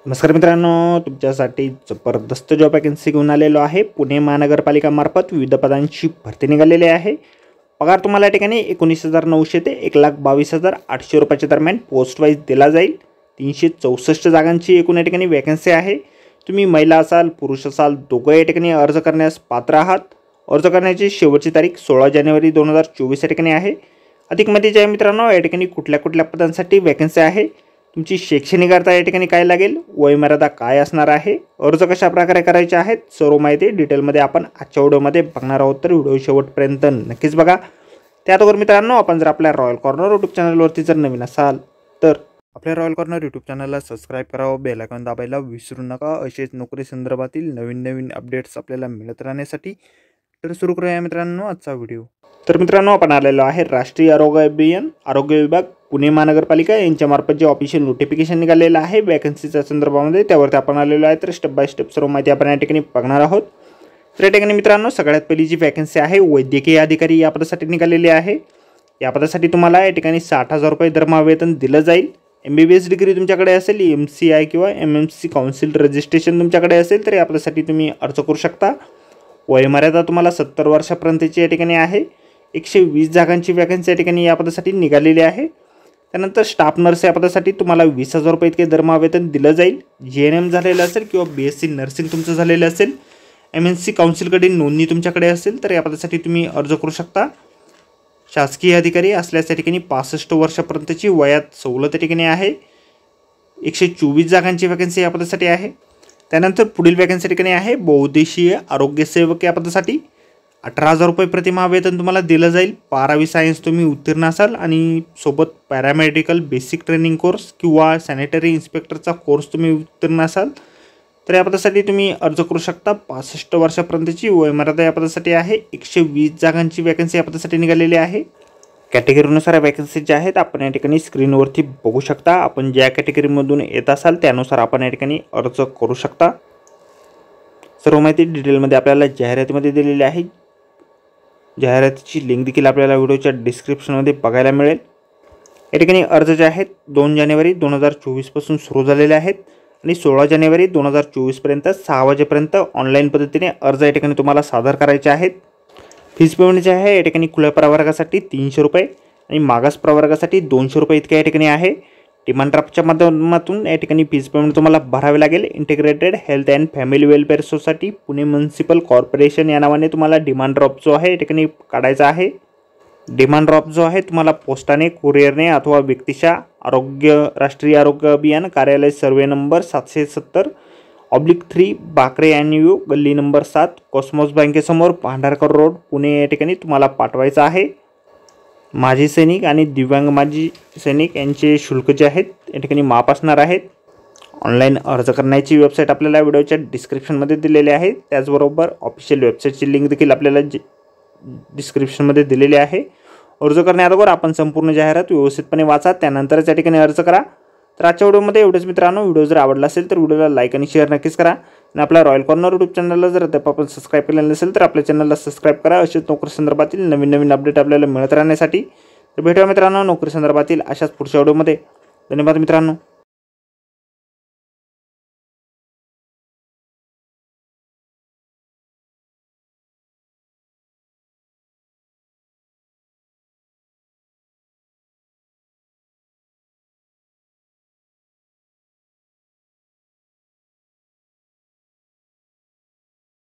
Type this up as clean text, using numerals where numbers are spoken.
नमस्कार मित्रांनो, तुमच्यासाठी जबरदस्त जॉब वॅकन्सी घेऊन आलेलो आहे। पुणे महानगरपालिकामार्फत विविध पदांची भरती निघालेली आहे। पगार तुम्हाला या ठिकाणी 19,900 ते 1,22,800 रुपयाच्या दरम्यान पोस्ट वाईज दिला जाईल। 364 जागांची एकूण या ठिकाणी वॅकन्सी आहे। तुम्ही महिला असाल पुरुष असाल दोघं या ठिकाणी अर्ज करण्यास पात्र आहात। अर्ज करण्याची शेवटची तारीख 16 जानेवारी 2024 या ठिकाणी आहे। अधिक माहिती आहे मित्रांनो, या ठिकाणी कुठल्या पदांसाठी वॅकन्सी आहे, तुमची शैक्षणिक अर्हता या ठिकाणी काय लागेल, वयमर्यादा काय असणार आहे, अर्ज कशा प्रकारे करायचे आहेत, सर्व माहिती डिटेलमध्ये आपण आजच्या व्हिडिओमध्ये बघणार आहोत। तर व्हिडिओ शेवटपर्यंत नक्कीच बघा। त्याचबरोबर मित्रांनो, आपण जर आपल्या रॉयल कॉर्नर यूट्यूब चॅनलवरती जर नवीन असाल तर आपल्या रॉयल कॉर्नर यूट्यूब चॅनलला सबस्क्राईब करावं, बेल आयकॉन दाबायला विसरू नका। असेच नोकरी संदर्भातील नवीन अपडेट्स आपल्याला मिळत राहण्यासाठी। तर सुरू करूया मित्रांनो आजचा व्हिडिओ। तर मित्रांनो, आपण आलेलो आहे राष्ट्रीय आरोग्य अभियान आरोग्य विभाग पुणे महानगरपालिका यांच्यामार्फत जे ऑफिशियल नोटिफिकेशन निघालेलं आहे वॅकन्सीच्या संदर्भामध्ये, त्यावरती आपण आलेलो आहे। तर स्टेप बाय स्टेप सर्व माहिती आपण या ठिकाणी बघणार आहोत। तर या ठिकाणी मित्रांनो, सगळ्यात पहिली जी वॅकन्सी आहे वैद्यकीय अधिकारी या पदासाठी निघालेली आहे। या पदासाठी तुम्हाला या ठिकाणी 60,000 रुपये दरमहा वेतन दिलं जाईल। MBBS डिग्री तुमच्याकडे असेल, MCI किंवा MMC काउन्सिल रजिस्ट्रेशन तुमच्याकडे असेल तर या पदासाठी तुम्ही अर्ज करू शकता। वयमर्यादा तुम्हाला 70 वर्षापर्यंतची या ठिकाणी आहे। 120 जागांची वॅकन्सी या ठिकाणी या पदासाठी निघालेली आहे। त्यानंतर स्टाफ नर्स या पदासाठी तुम्हाला 20,000 रुपये इतके दरमहा वेतन दिलं जाईल। GNM झालेलं असेल किंवा BSc नर्सिंग तुमचं झालेलं असेल, MNC काउन्सिलकडील नोंदणी तुमच्याकडे असेल तर या पदासाठी तुम्ही अर्ज करू शकता। शासकीय अधिकारी असल्यास या ठिकाणी 65 वर्षापर्यंतची वयात सवलत या ठिकाणी आहे। 124 जागांची वॅकन्सी या पदासाठी आहे। त्यानंतर पुढील वॅकन्सी ठिकाणी आहे बहुउद्देशीय आरोग्य सेवक या पदासाठी 18,000 रुपये प्रतिमाह वेतन तुम्हाला दिलं जाईल। 12वी सायन्स तुम्ही उत्तीर्ण असाल आणि सोबत पॅरामेडिकल बेसिक ट्रेनिंग कोर्स किंवा सॅनिटरी इन्स्पेक्टरचा कोर्स तुम्ही उत्तीर्ण असाल तर या पदासाठी तुम्ही अर्ज करू शकता। 65 वर्षापर्यंतची वयमर्यादा या पदासाठी आहे। 120 जागांची वॅकन्सी या पदासाठी निघालेली आहे। कॅटेगरीनुसार वॅकन्सी ज्या आहेत आपण या ठिकाणी स्क्रीनवरती बघू शकता। आपण ज्या कॅटेगरीमधून येत असाल त्यानुसार आपण या ठिकाणी अर्ज करू शकता। सर्व माहिती डिटेलमध्ये आपल्याला जाहिरातीमध्ये दिलेली आहे। जाहिरातीची लिंक देखील आपल्याला व्हिडिओच्या डिस्क्रिप्शनमध्ये बघायला मिळेल। या ठिकाणी अर्ज जे आहेत 2 जानेवारी 2024 पासून सुरू झालेले आहेत आणि 16 जानेवारी 2024 पर्यंत 6 वाजेपर्यंत ऑनलाईन पद्धतीने अर्ज या ठिकाणी तुम्हाला सादर करायचे आहेत। फीस पेमेंट जे आहे या ठिकाणी खुल्या प्रवर्गासाठी 300 रुपये आणि मागास प्रवर्गासाठी 200 रुपये इतके या ठिकाणी आहे। डिमांड ड्राफ्टच्या माध्यमातून या ठिकाणी फीस पेमेंट तुम्हाला भरावे लागेल। Integrated health and family welfare society Pune municipal corporation या नावाने तुम्हाला डिमांड ड्राफ्ट जो आहे या ठिकाणी काढायचा आहे। डिमांड ड्राफ्ट जो आहे तुम्हाला पोस्टाने, कुरिअरने अथवा व्यक्तिशः राष्ट्रीय आरोग्य अभियान कार्यालय सर्वे नंबर 770/3 बाकरे ॲन्यू गल्ली नंबर 7 कॉस्मॉस बँकेसमोर भांडारकर रोड पुणे या ठिकाणी तुम्हाला पाठवायचं आहे। माजी सैनिक आणि दिव्यांग माजी सैनिक यांचे शुल्क जे आहेत या ठिकाणी माफ असणार आहेत। ऑनलाईन अर्ज करण्याची वेबसाईट आपल्याला व्हिडिओच्या डिस्क्रिप्शनमध्ये दिलेली आहे। त्याचबरोबर ऑफिशियल वेबसाईटची लिंक देखील आपल्याला डिस्क्रिप्शनमध्ये दिलेली आहे। अर्ज करण्याअगोदर आपण संपूर्ण जाहिरात व्यवस्थितपणे वाचा, त्यानंतरच या ठिकाणी अर्ज करा। तर आजच्या व्हिडिओमध्ये एवढंच मित्रांनो। व्हिडिओ जर आवडला असेल तर व्हिडिओला लाईक आणि शेअर नक्कीच करा आणि आपल्या रॉयल कॉर्नर यूट्यूब चॅनलला जर आपण सबस्क्राईब केलेलं नसेल तर आपल्या चॅनलला सबस्क्राईब करा। अशाच नोकरी संदर्भातील नवीन अपडेट आपल्याला मिळत राहण्यासाठी। तर भेटूया मित्रांनो नोकरी संदर्भातील अशाच पुढच्या व्हिडिओमध्ये। धन्यवाद मित्रांनो।